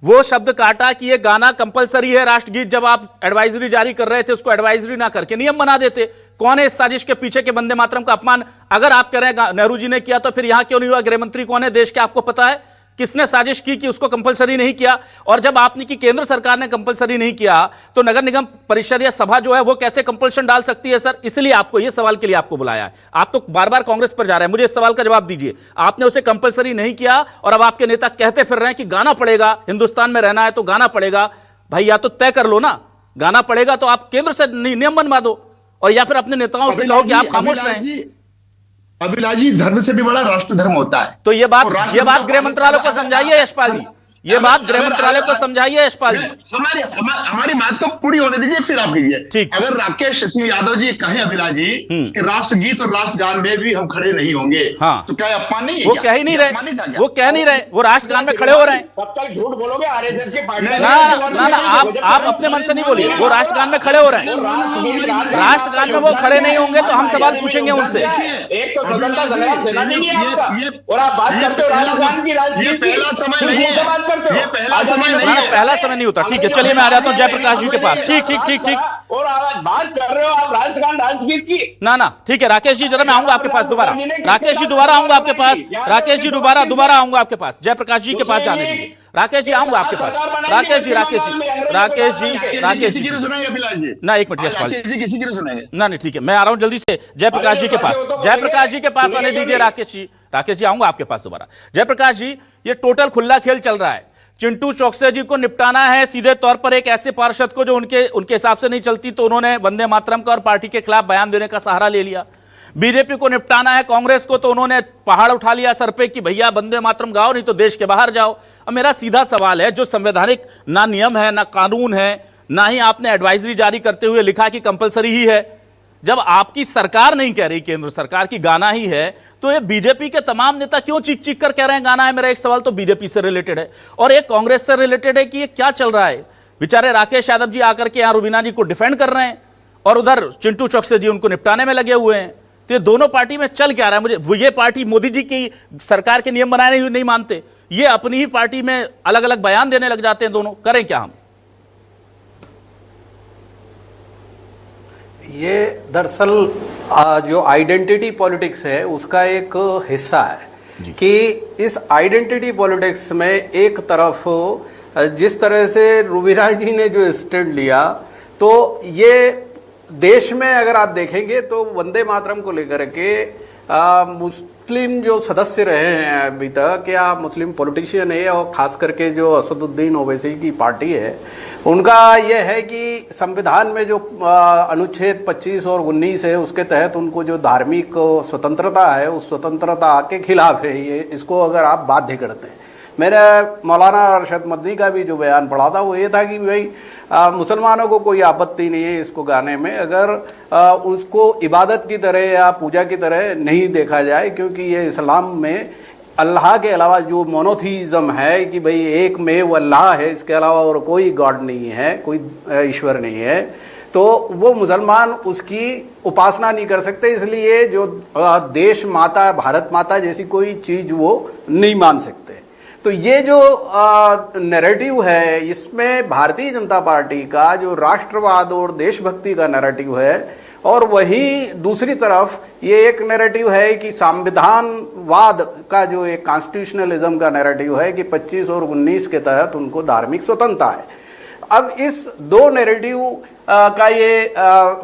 S1: वो शब्द काटा कि ये गाना कंपलसरी है राष्ट्रगीत? जब आप एडवाइजरी जारी कर रहे थे उसको एडवाइजरी ना करके नियम बना देते। कौन है इस साजिश के पीछे के वंदे मातरम का अपमान अगर आप कह रहे हैं नेहरू जी ने किया तो फिर यहां क्यों नहीं हुआ? गृह मंत्री कौन है देश के, आपको पता है? किसने साजिश की कि उसको कंपलसरी नहीं किया? और जब आपने की केंद्र सरकार ने कंपलसरी नहीं किया तो नगर निगम परिषद या सभा जो है वो कैसे कंपल्शन डाल सकती है? सर इसलिए आपको ये सवाल के लिए आपको बुलाया है। आप तो बार बार कांग्रेस पर जा रहे हैं, मुझे इस सवाल का जवाब दीजिए। आपने उसे कंपलसरी नहीं किया और अब आपके नेता कहते फिर रहे हैं कि गाना पड़ेगा, हिंदुस्तान में रहना है तो गाना पड़ेगा। भाई या तो तय कर लो ना, गाना पड़ेगा तो आप केंद्र से नियम बनवा दो, और या फिर अपने नेताओं से कहो कि आप खामोश रहें।
S9: अभिलाष जी, धर्म से भी बड़ा राष्ट्र धर्म होता है।
S1: तो ये बात गृह मंत्रालय को समझाइए यशपाल जी, ये बात गृह मंत्रालय को समझाइए यशपाल जी।
S9: हमारी बात को पूरी होने दीजिए फिर आप कीजिए।
S1: ठीक।
S9: अगर राकेश सिंह यादव जी कहें अभिलाष जी कि राष्ट्रगीत और राष्ट्रगान में भी हम खड़े नहीं होंगे,
S1: हाँ,
S9: तो क्या अपमान नहीं है?
S1: वो कह ही नहीं रहे, वो कह नहीं रहे, वो राष्ट्रगान में खड़े हो रहे हैं।
S10: तब तक झूठ बोलोगे आरएसएस की पार्टी।
S1: ना आप अपने मन से नहीं बोलिए, वो राष्ट्रगान में खड़े हो रहे हैं। राष्ट्रगान में वो खड़े नहीं होंगे तो हम सवाल पूछेंगे उनसे।
S10: एक तो स्वतंत्रता संग्राम सेनानी नहीं है आपका, और आप बात करते हो राजस्थान की राजनीति।
S9: पहला समय नहीं है, ये पहला समय नहीं है।
S1: पहला समय नहीं होता। ठीक है, चलिए मैं आ जाता हूं जयप्रकाश जी के पास। ठीक
S10: और आप बात कर रहे हो आप राजस्थान राजगीत की।
S1: ना ठीक है राकेश जी, जरा मैं आऊंगा आपके पास दोबारा। राकेश जी दोबारा आऊंगा आपके पास। राकेश जी दोबारा आऊंगा आपके पास। जयप्रकाश जी के पास जाने दीजिए। राकेश जी आऊंगा आपके पास। राकेश जी ना एक मिनट यशपाल जी, ना नहीं ठीक है, मैं आ रहा हूं जल्दी से जयप्रकाश जी के पास। जयप्रकाश जी के पास आने दीजिए राकेश जी आऊंगा आपके पास दोबारा। जयप्रकाश जी, ये टोटल खुला खेल चल रहा है। चिंटू चौकसे जी को निपटाना है सीधे तौर पर एक ऐसे पार्षद को जो उनके हिसाब से नहीं चलती, तो उन्होंने वंदे मातरम का और पार्टी के खिलाफ बयान देने का सहारा ले लिया। बीजेपी को निपटाना है, कांग्रेस को तो उन्होंने पहाड़ उठा लिया सर पे कि भैया वंदे मातरम गाओ नहीं तो देश के बाहर जाओ। अब मेरा सीधा सवाल है, जो संवैधानिक ना नियम है ना कानून है, ना ही आपने एडवाइजरी जारी करते हुए लिखा कि कंपलसरी ही है, जब आपकी सरकार नहीं कह रही, केंद्र सरकार की गाना ही है, तो ये बीजेपी के तमाम नेता क्यों चीख चीख कर कह रहे हैं गाना है? मेरा एक सवाल तो बीजेपी से रिलेटेड है और एक कांग्रेस से रिलेटेड है कि ये क्या चल रहा है। बेचारे राकेश यादव जी आकर के यहां रुबीना जी को डिफेंड कर रहे हैं और उधर चिंटू चौकसे जी उनको निपटाने में लगे हुए हैं। तो ये दोनों पार्टी में चल क्या रहा है? मुझे ये पार्टी मोदी जी की सरकार के नियम बनाए नहीं मानते, ये अपनी ही पार्टी में अलग अलग बयान देने लग जाते हैं, दोनों करें क्या हम?
S11: ये दरअसल जो आइडेंटिटी पॉलिटिक्स है उसका एक हिस्सा है कि इस आइडेंटिटी पॉलिटिक्स में एक तरफ जिस तरह से रुबीना जी ने जो स्टैंड लिया, तो ये देश में अगर आप देखेंगे तो वंदे मातरम को लेकर के मुस्लिम जो सदस्य रहे हैं अभी तक, या मुस्लिम पॉलिटिशियन है और खास करके जो असदुद्दीन ओवैसी की पार्टी है, उनका यह है कि संविधान में जो अनुच्छेद 25 और 19 है उसके तहत उनको जो धार्मिक स्वतंत्रता है उस स्वतंत्रता के खिलाफ है ये, इसको अगर आप बाध्य करते हैं। मेरा मौलाना अरशद मदनी का भी जो बयान पढ़ा था वो ये था कि भाई मुसलमानों को कोई आपत्ति नहीं है इसको गाने में, अगर उसको इबादत की तरह या पूजा की तरह नहीं देखा जाए, क्योंकि ये इस्लाम में अल्लाह के अलावा जो मोनोथीज़म है कि भाई एक में वो अल्लाह है, इसके अलावा और कोई गॉड नहीं है, कोई ईश्वर नहीं है, तो वो मुसलमान उसकी उपासना नहीं कर सकते, इसलिए जो देश माता भारत माता जैसी कोई चीज़ वो नहीं मान सकते। तो ये जो नैरेटिव है इसमें भारतीय जनता पार्टी का जो राष्ट्रवाद और देशभक्ति का नैरेटिव है, और वही दूसरी तरफ ये एक नैरेटिव है कि संविधानवाद का जो एक कॉन्स्टिट्यूशनलिज्म का नैरेटिव है कि 25 और 19 के तहत उनको धार्मिक स्वतंत्रता है। अब इस दो नैरेटिव का ये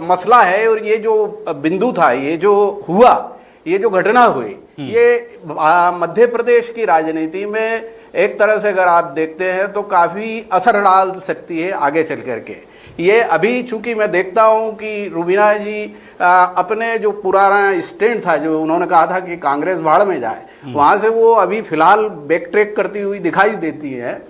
S11: मसला है, और ये जो बिंदु था, ये जो हुआ, ये जो घटना हुई, ये मध्य प्रदेश की राजनीति में एक तरह से अगर आप देखते हैं तो काफ़ी असर डाल सकती है आगे चल करके। ये अभी चूंकि मैं देखता हूं कि रुबीना जी अपने जो पुराना स्टैंड था, जो उन्होंने कहा था कि कांग्रेस भाड़ में जाए, वहां से वो अभी फिलहाल बैक ट्रैक करती हुई दिखाई देती है।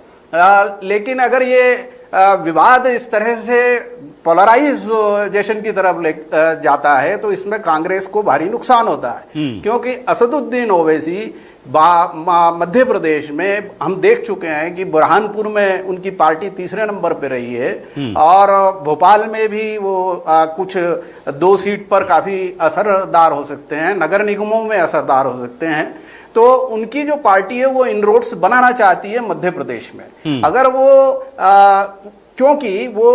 S11: लेकिन अगर ये विवाद इस तरह से पोलराइजेशन की तरफ ले जाता है तो इसमें कांग्रेस को भारी नुकसान होता है, क्योंकि असदुद्दीन ओवैसी मध्य प्रदेश में हम देख चुके हैं कि बुरहानपुर में उनकी पार्टी तीसरे नंबर पे रही है, और भोपाल में भी वो कुछ 2 सीट पर काफी असरदार हो सकते हैं, नगर निगमों में असरदार हो सकते हैं। तो उनकी जो पार्टी है वो इनरोड्स बनाना चाहती है मध्य प्रदेश में। अगर वो क्योंकि वो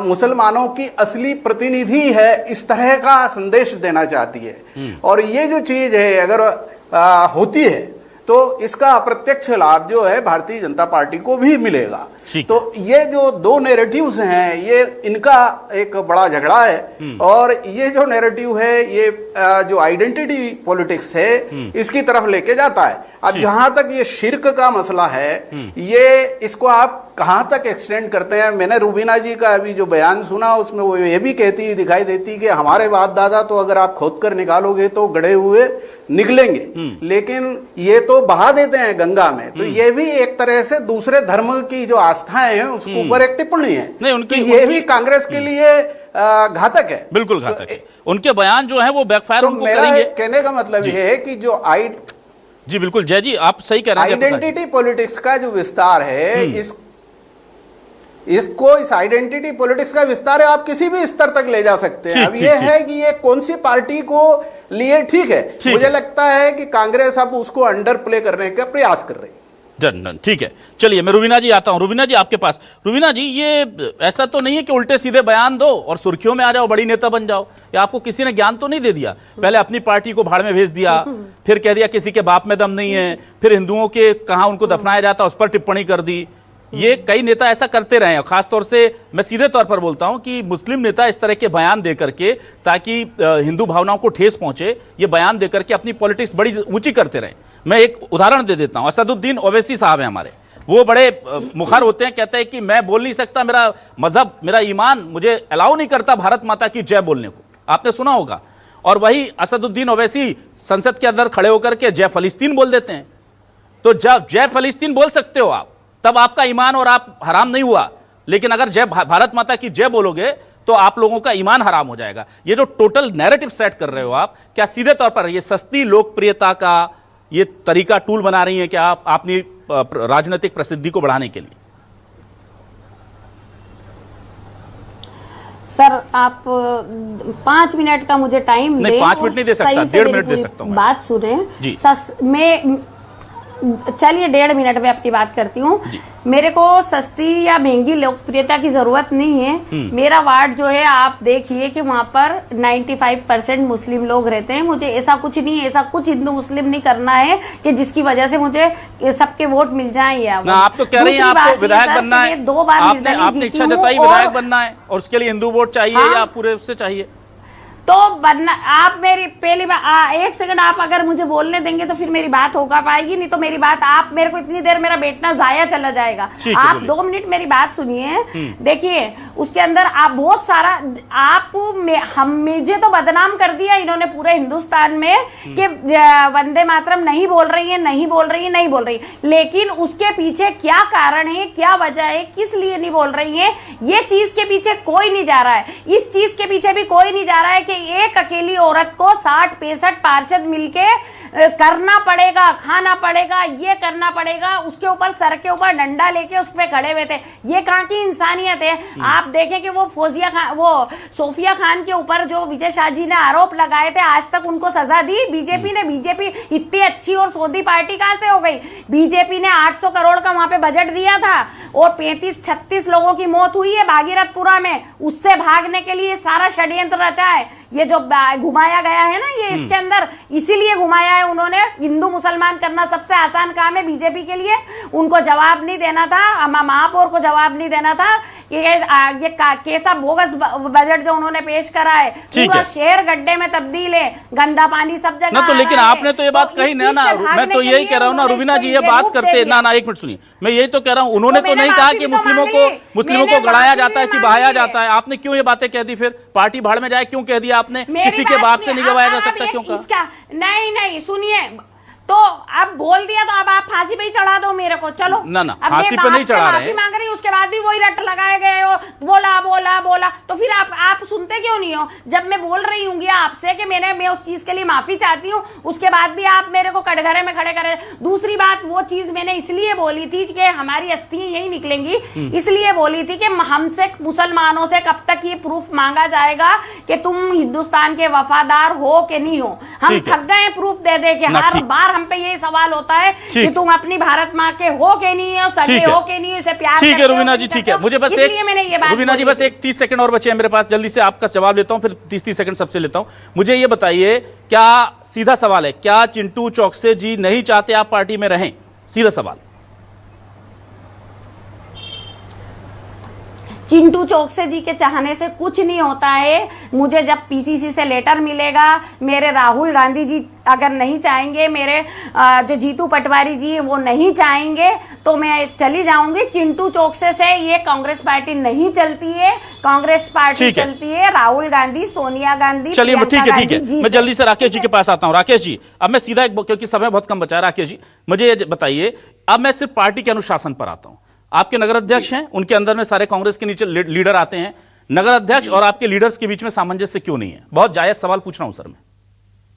S11: मुसलमानों की असली प्रतिनिधि है, इस तरह का संदेश देना चाहती है, और ये जो चीज है अगर होती है तो इसका अप्रत्यक्ष लाभ जो है भारतीय जनता पार्टी को भी मिलेगा। तो ये जो दो नैरेटिव्स हैं, ये इनका एक बड़ा झगड़ा है, और ये जो नैरेटिव है ये जो आइडेंटिटी पॉलिटिक्स है इसकी तरफ लेके जाता है। अब जहां तक ये शिर्क का मसला है, ये इसको आप कहां तक एक्सटेंड करते हैं। मैंने रुबीना जी का अभी जो बयान सुना उसमें वो ये भी कहती दिखाई देती कि हमारे बाप दादा तो अगर आप खोद कर निकालोगे तो गड़े हुए निकलेंगे, लेकिन ये तो बहा देते हैं गंगा में। तो ये भी एक तरह से दूसरे धर्म की जो आस्थाएं हैं उसके ऊपर एक टिप्पणी है। नहीं, उनकी ये भी कांग्रेस के लिए घातक है, बिल्कुल घातक है। उनके बयान जो है वो बैकफायर उनको करेंगे। कहने का मतलब ये है कि जो जी बिल्कुल जय जी, आप सही कह रहे हैं। आइडेंटिटी पॉलिटिक्स का जो विस्तार है, इसको इस आइडेंटिटी पॉलिटिक्स का विस्तार है, आप किसी भी स्तर तक ले जा सकते हैं। अब ये है कि ये कौन सी पार्टी को लिए ठीक है। मुझे लगता है कि कांग्रेस अब उसको अंडर प्ले करने का प्रयास कर रही है। डन ठीक है, चलिए मैं रुबीना जी आता हूं। रुबीना जी आपके पास। रुबीना जी, ये ऐसा तो नहीं है कि उल्टे सीधे बयान दो और सुर्खियों में आ जाओ, बड़ी नेता बन जाओ। या आपको किसी ने ज्ञान तो नहीं दे दिया? पहले अपनी पार्टी को भाड़ में भेज दिया, फिर कह दिया किसी के बाप में दम नहीं है, फिर हिंदुओं के कहां उनको दफनाया जाता उस पर टिप्पणी कर दी। ये कई नेता ऐसा करते रहे हैं। खासतौर से मैं सीधे तौर पर बोलता हूं कि मुस्लिम नेता इस तरह के बयान देकर के, ताकि हिंदू भावनाओं को ठेस पहुंचे, ये बयान देकर के अपनी पॉलिटिक्स बड़ी ऊंची करते रहे। मैं एक उदाहरण दे देता हूं। असदुद्दीन ओवैसी साहब हैं हमारे, वो बड़े मुखर होते हैं, कहते हैं कि मैं बोल नहीं सकता, मेरा मजहब, मेरा ईमान मुझे अलाउ नहीं करता भारत माता की जय बोलने को। आपने सुना होगा।
S1: और वही असदुद्दीन ओवैसी संसद के अंदर खड़े होकर के जय फलस्तीन बोल देते हैं। तो जब जय फलस्तीन बोल सकते हो आप, तब आपका ईमान और आप हराम नहीं हुआ, लेकिन अगर जय भारत माता की जय बोलोगे तो आप लोगों का ईमान हराम हो जाएगा। ये जो टोटल नैरेटिव सेट कर रहे हो आप, क्या सीधे तौर पर ये सस्ती लोकप्रियता का ये तरीका टूल बना रही है क्या आप अपनी राजनीतिक प्रसिद्धि को बढ़ाने के लिए?
S2: सर आप 5 मिनट का मुझे टाइम
S1: नहीं, 5 मिनट नहीं दे सकता, 1.5 मिनट दे सकता हूं।
S2: बात सुने
S1: जी।
S2: मैं चलिए 1.5 मिनट में अपनी बात करती हूँ। मेरे को सस्ती या महंगी लोकप्रियता की जरूरत नहीं है। मेरा वार्ड जो है आप देखिए कि वहाँ पर 95% मुस्लिम लोग रहते हैं। मुझे ऐसा कुछ नहीं, ऐसा कुछ हिंदू मुस्लिम नहीं करना है कि जिसकी वजह से मुझे सबके वोट मिल जाए। या
S1: ना, आप तो कह रही हैं आपको विधायक बनना है,
S2: 2 बार
S1: आपने इच्छा जताई विधायक बनना है और उसके लिए हिंदू वोट चाहिए या पूरे उससे चाहिए?
S2: तो बनना, आप मेरी पहली बात 1 सेकंड आप अगर मुझे बोलने देंगे तो फिर मेरी बात होगा पाएगी, नहीं तो मेरी बात आप मेरे को इतनी देर मेरा बैठना जाया चला जाएगा। आप 2 मिनट मेरी बात सुनिए। देखिए उसके अंदर आप बहुत सारा मुझे तो बदनाम कर दिया इन्होंने पूरे हिंदुस्तान में कि वंदे मातरम नहीं बोल रही है, नहीं बोल रही है, नहीं बोल रही, लेकिन उसके पीछे क्या कारण है, क्या वजह है, किस लिए नहीं बोल रही है, ये चीज के पीछे कोई नहीं जा रहा है। इस चीज के पीछे भी कोई नहीं जा रहा है कि एक अकेली औरत को 60-65 पार्षद मिलके करना पड़ेगा, खाना पड़ेगा, ये करना पड़ेगा, उसके ऊपर सर के ऊपर डंडा लेके उस पे खड़े हुए थे। ये कहाँ की इंसानियत है? आप देखें कि वो सोफिया खान के ऊपर जो विजय शाह जी ने आरोप लगाए थे, आज तक उनको सजा दी बीजेपी ने। बीजेपी इतनी अच्छी और सौदी पार्टी कहां से हो गई? बीजेपी ने 800 करोड़ का वहां पे बजट दिया था और 35-36 लोगों की मौत हुई है भागीरथपुरा में। उससे भागने के लिए सारा षड्यंत्र रचा है। ये जो घुमाया गया है ना, ये इसके अंदर इसीलिए घुमाया है उन्होंने। हिंदू मुसलमान करना सबसे आसान काम है बीजेपी के लिए। उनको जवाब नहीं देना था, महापौर को जवाब नहीं देना था कि ये कैसा बोगस बजट जो उन्होंने पेश करा है। पूरा शहर गड्ढे में तब्दील है, गंदा पानी सब जगह
S1: ना। तो लेकिन आपने तो ये बात कही ना, मैं तो यही कह रहा हूँ ना रुबीना जी, ये बात करते ना 1 मिनट सुनिए, मैं यही तो कह रहा हूँ, उन्होंने तो नहीं कहा कि मुस्लिमों को गड़ाया जाता है कि बहाया जाता है। आपने क्यों ये बातें कह दी? फिर पार्टी भाड़ में जाए क्यों कह दिया आपने? किसी के बाप से नहीं गवाया जा सकता क्यों कहा?
S2: नहीं सुनिए, तो अब बोल दिया तो अब आप फांसी पे ही चढ़ा दो मेरे को। चलो
S1: ना फांसी पे नहीं चढ़ा रहे,
S2: मांग रही, उसके बाद भी वही रट लगाए गए हो, बोला तो फिर आप सुनते क्यों नहीं हो? जब मैं बोल रही हूँ आपसे कि मैं उस चीज के लिए माफी चाहती हूँ, उसके बाद भी आप मेरे को कटघरे में खड़े करे। दूसरी बात, वो चीज मैंने इसलिए बोली थी कि हमारी अस्थियां यही निकलेंगी, इसलिए बोली थी कि हमसे मुसलमानों से कब तक ये प्रूफ मांगा जाएगा कि तुम हिंदुस्तान के वफादार हो कि नहीं हो। हम थक गए प्रूफ दे दे के, हर बार हम पे ये सवाल होता है कि तुम अपनी भारत माँ के हो के नहीं हो, सगे हो के नहीं हो, इसे प्यार
S1: ठीक है रुबीना जी, ठीक है। मुझे बस रुबीना जी बस 30 सेकंड और बचे हैं मेरे पास, जल्दी से आपका जवाब लेता हूं, फिर 30 सेकंड सबसे लेता हूं। मुझे ये बताइए, क्या सीधा सवाल है, क्या चिंटू चौकसे जी नहीं चाहते आप पार्टी में रहें? सीधा सवाल।
S2: चिंटू चौकसे जी के चाहने से कुछ नहीं होता है। मुझे जब पीसीसी से लेटर मिलेगा, मेरे राहुल गांधी जी अगर नहीं चाहेंगे, मेरे जो जीतू पटवारी जी वो नहीं चाहेंगे, तो मैं चली जाऊंगी। चिंटू चौकसे से ये कांग्रेस पार्टी नहीं चलती है। कांग्रेस पार्टी चलती है राहुल गांधी, सोनिया गांधी।
S1: चलिए ठीक है, मैं जल्दी से राकेश जी के पास आता हूं। राकेश जी, अब मैं सीधा क्योंकि समय बहुत कम बचा है, राकेश जी मुझे ये बताइए, अब मैं सिर्फ पार्टी के अनुशासन पर आता हूं। आपके नगर अध्यक्ष हैं, उनके अंदर में सारे कांग्रेस के नीचे लीडर आते हैं। नगर अध्यक्ष और आपके लीडर्स के बीच में सामंजस्य क्यों नहीं है? बहुत जायज सवाल पूछ रहा हूं सर मैं।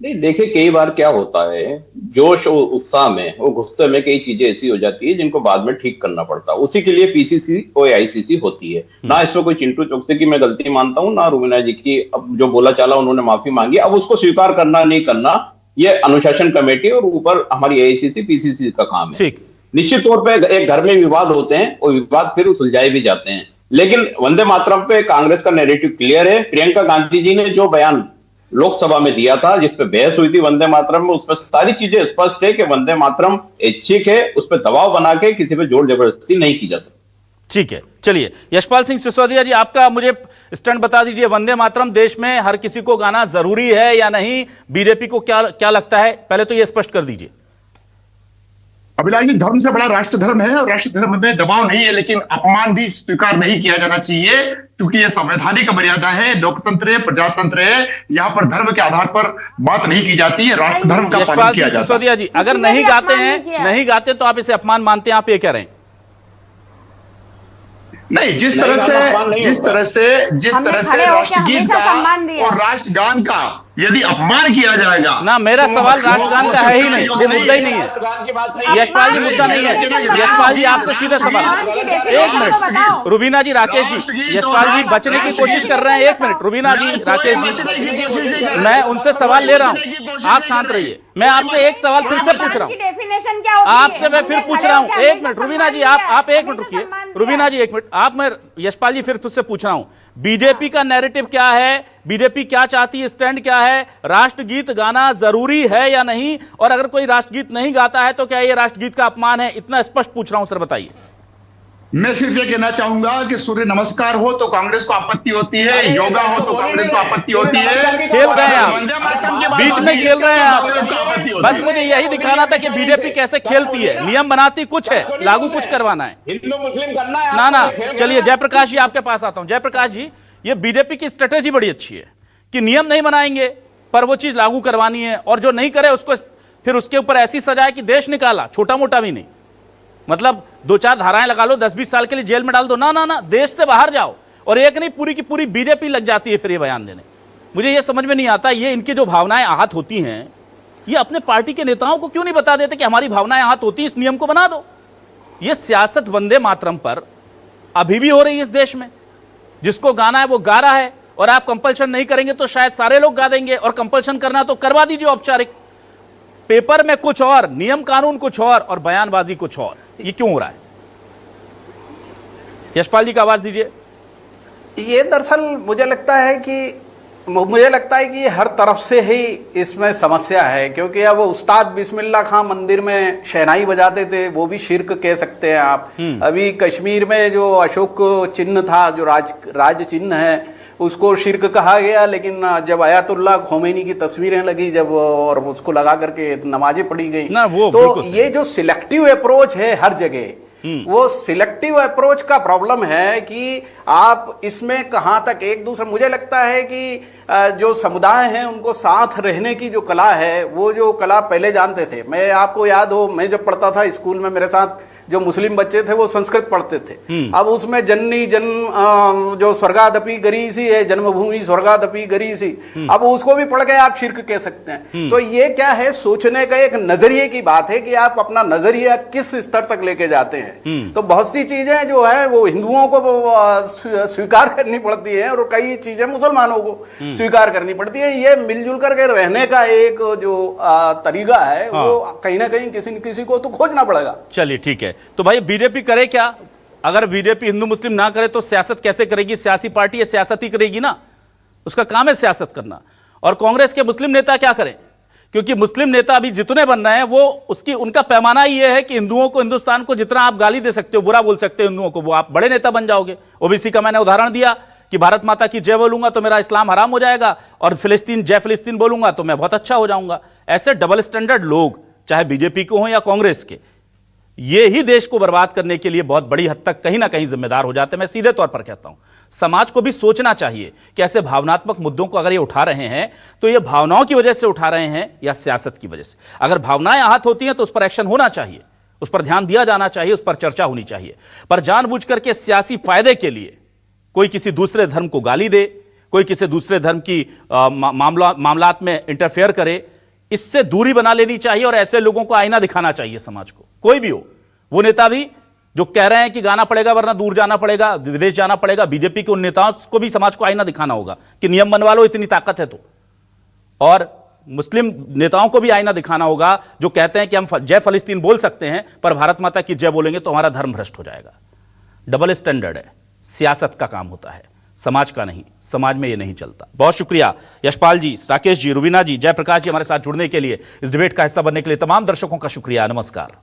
S8: नहीं, देखिए कई बार क्या होता है, जोश और उत्साह में और गुस्से में कई चीजें ऐसी हो जाती है जिनको बाद में ठीक करना पड़ता है। उसी के लिए पीसीसी और आईसीसी होती है ना। इसमें कोई चिंटू चौकसे की मैं गलती मानता हूं, ना रुबीना जी की। अब जो बोला चाला उन्होंने माफी मांगी, अब उसको स्वीकार करना नहीं करना ये अनुशासन कमेटी और ऊपर हमारी एआईसीसी पीसीसी का काम है। निश्चित तौर पे एक घर में विवाद होते हैं और विवाद फिर सुलझाए भी जाते हैं, लेकिन वंदे मातरम पे कांग्रेस का नैरेटिव क्लियर है। प्रियंका गांधी जी ने जो बयान लोकसभा में दिया था, जिस पे बहस हुई थी वंदे मातरम में, उस पर सारी चीजें स्पष्ट है कि वंदे मातरम ऐच्छिक है, उस पर दबाव बना के किसी पे जोर जबरदस्ती नहीं की जा सकती।
S1: ठीक है, चलिए यशपाल सिंह सिसोदिया जी, आपका मुझे स्टैंड बता दीजिए। वंदे मातरम देश में हर किसी को गाना जरूरी है या नहीं? बीजेपी को क्या लगता है, पहले तो ये स्पष्ट कर दीजिए।
S9: अभिलाष जी, धर्म से बड़ा राष्ट्र धर्म है और राष्ट्र धर्म में दबाव नहीं है, लेकिन अपमान भी स्वीकार नहीं किया जाना चाहिए। क्योंकि ये संवैधानिक मर्यादा है, लोकतंत्र है, प्रजातंत्र है, यहाँ पर धर्म के आधार पर बात नहीं की जाती है, राष्ट्र धर्म का पालन किया जाता है।
S1: सिसोदिया जी, अगर नहीं गाते हैं, नहीं गाते तो आप इसे अपमान मानते हैं, आप ये कह रहे हैं?
S9: नहीं, जिस तरह से राष्ट्रगीत का और राष्ट्रगान का यदि अपमान किया जाएगा
S1: ना, मेरा सवाल राष्ट्रगान का है ही नहीं, वो मुद्दा ही नहीं है। यशपाल जी, मुद्दा नहीं है। यशपाल जी, आपसे सीधा सवाल, एक मिनट। रुबीना जी, राकेश जी, यशपाल जी बचने की कोशिश कर रहे हैं, एक मिनट। रुबीना जी, राकेश जी, मैं उनसे सवाल ले रहा हूं, आप शांत रहिए। मैं आपसे एक सवाल फिर से पूछ रहा हूं, आपसे मैं फिर पूछ रहा हूं, एक मिनट। रुबीना जी, आप एक मिनट रुकिए। रुबीना जी, एक मिनट। मैं यशपाल जी फिर से पूछ रहा हूं, बीजेपी का नैरेटिव क्या है, बीजेपी क्या चाहती है, स्टैंड क्या है? राष्ट्रगीत गाना जरूरी है या नहीं? और अगर कोई राष्ट्रगीत नहीं गाता है तो क्या ये राष्ट्रगीत का अपमान है? इतना स्पष्ट पूछ रहा हूं सर, बताइए।
S9: मैं सिर्फ ये कहना चाहूंगा कि सूर्य नमस्कार हो तो कांग्रेस को आपत्ति होती है, योगा हो तो कांग्रेस को आपत्ति होती है।
S1: खेल गए आप, बीच में खेल रहे हैं आप। बस मुझे यही दिखाना था कि बीजेपी कैसे खेलती है, नियम बनाती कुछ है, लागू कुछ करवाना है।
S10: हिंदू मुस्लिम करना है
S1: ना ना, चलिए जयप्रकाश जी आपके पास आता हूं। जयप्रकाश जी, ये बीजेपी की स्ट्रेटेजी बड़ी अच्छी है कि नियम नहीं बनाएंगे पर वो चीज लागू करवानी है, और जो नहीं करे उसको फिर उसके ऊपर ऐसी सजा है कि देश निकाला, छोटा मोटा भी नहीं, मतलब 2-4 धाराएं लगा लो, 10-20 साल के लिए जेल में डाल दो। ना ना ना, देश से बाहर जाओ। और एक नहीं, पूरी की पूरी बीजेपी लग जाती है फिर ये बयान देने। मुझे ये समझ में नहीं आता, ये इनकी जो भावनाएं आहत होती हैं, ये अपने पार्टी के नेताओं को क्यों नहीं बता देते कि हमारी भावनाएं आहत होती हैं, इस नियम को बना दो। ये सियासत वंदे मातरम पर अभी भी हो रही है इस देश में। जिसको गाना है वो गा रहा है, और आप कंपल्शन नहीं करेंगे तो शायद सारे लोग गा देंगे, और कंपल्शन करना तो करवा दीजिए औपचारिक। पेपर में कुछ और, नियम कानून कुछ और बयानबाजी कुछ और। ये क्यों हो रहा है? यशपाल जी का आवाज दीजिए।
S11: ये दरअसल मुझे लगता है कि हर तरफ से ही इसमें समस्या है, क्योंकि अब उस्ताद बिस्मिल्लाह खां मंदिर में शहनाई बजाते थे, वो भी शिर्क कह सकते हैं आप। अभी कश्मीर में जो अशोक चिन्ह था, जो राज चिन्ह है, उसको शिर्क कहा गया। लेकिन जब आयतुल्लाह खोमेनी की तस्वीरें लगी जब, और उसको लगा करके नमाजें पढ़ी गई, तो ये जो सिलेक्टिव अप्रोच है हर जगह, वो सिलेक्टिव अप्रोच का प्रॉब्लम है कि आप इसमें कहां तक एक दूसरे, मुझे लगता है कि जो समुदाय हैं उनको साथ रहने की जो कला है, वो जो कला पहले जानते थे। मैं, आपको याद हो, मैं जब पढ़ता था स्कूल में, मेरे साथ जो मुस्लिम बच्चे थे वो संस्कृत पढ़ते थे। अब उसमें जो स्वर्गादपि गरीसी है, जन्मभूमि स्वर्गादपि गरीसी, अब उसको भी पढ़ के आप शिर्क कह सकते हैं। तो ये क्या है, सोचने का एक नजरिए की बात है कि आप अपना नजरिया किस स्तर तक लेके जाते हैं। तो बहुत सी चीजें जो है वो हिंदुओं को स्वीकार करनी पड़ती है, और कई चीजें मुसलमानों को स्वीकार करनी पड़ती है। ये मिलजुल करके रहने का एक जो तरीका है, वो कहीं ना कहीं किसी न किसी को तो खोजना पड़ेगा।
S1: चलिए ठीक है, तो भाई बीजेपी करे क्या? अगर बीजेपी हिंदू मुस्लिम ना करे तो सियासत कैसे करेगी? सियासी पार्टी है, सियासत ही करेगी ना, उसका काम है सियासत करना। और कांग्रेस के मुस्लिम नेता क्या करें? क्योंकि मुस्लिम नेता अभी जितने बन रहे हैं, वो उनका पैमाना ये है कि हिंदुओं को, हिंदुस्तान को जितना आप गाली दे सकते हो, बुरा बोल सकते हो हिंदुओं को, वो आप बड़े नेता बन जाओगे। ओबीसी का मैंने उदाहरण दिया कि भारत माता की जय बोलूंगा तो मेरा इस्लाम हराम हो जाएगा, और फिलिस्तीन, जय फिलिस्तीन बोलूंगा तो मैं बहुत अच्छा हो जाऊंगा। ऐसे डबल स्टैंडर्ड लोग, चाहे बीजेपी को हो या कांग्रेस के, ये ही देश को बर्बाद करने के लिए बहुत बड़ी हद तक कहीं ना कहीं जिम्मेदार हो जाते हैं। मैं सीधे तौर पर कहता हूं, समाज को भी सोचना चाहिए कि ऐसे भावनात्मक मुद्दों को अगर ये उठा रहे हैं तो ये भावनाओं की वजह से उठा रहे हैं या सियासत की वजह से। अगर भावनाएं आहत होती हैं तो उस पर एक्शन होना चाहिए, उस पर ध्यान दिया जाना चाहिए, उस पर चर्चा होनी चाहिए। पर जानबूझ करके सियासी फायदे के लिए कोई किसी दूसरे धर्म को गाली दे, कोई किसी दूसरे धर्म की मामलात में इंटरफेयर करे, इससे दूरी बना लेनी चाहिए। और ऐसे लोगों को आईना दिखाना चाहिए समाज को, कोई भी हो, वो नेता भी जो कह रहे हैं कि गाना पड़ेगा वरना दूर जाना पड़ेगा, विदेश जाना पड़ेगा, बीजेपी के उन नेताओं को भी समाज को आईना दिखाना होगा कि नियम बनवा लो, इतनी ताकत है तो। और मुस्लिम नेताओं को भी आईना दिखाना होगा जो कहते हैं कि हम जय फिलिस्तीन बोल सकते हैं पर भारत माता की जय बोलेंगे तो हमारा धर्म भ्रष्ट हो जाएगा। डबल स्टैंडर्ड है, सियासत का काम होता है, समाज का नहीं। समाज में ये नहीं चलता। बहुत शुक्रिया यशपाल जी, राकेश जी, रुबीना जी, जयप्रकाश जी हमारे साथ जुड़ने के लिए, इस डिबेट का हिस्सा बनने के लिए तमाम दर्शकों का शुक्रिया। नमस्कार।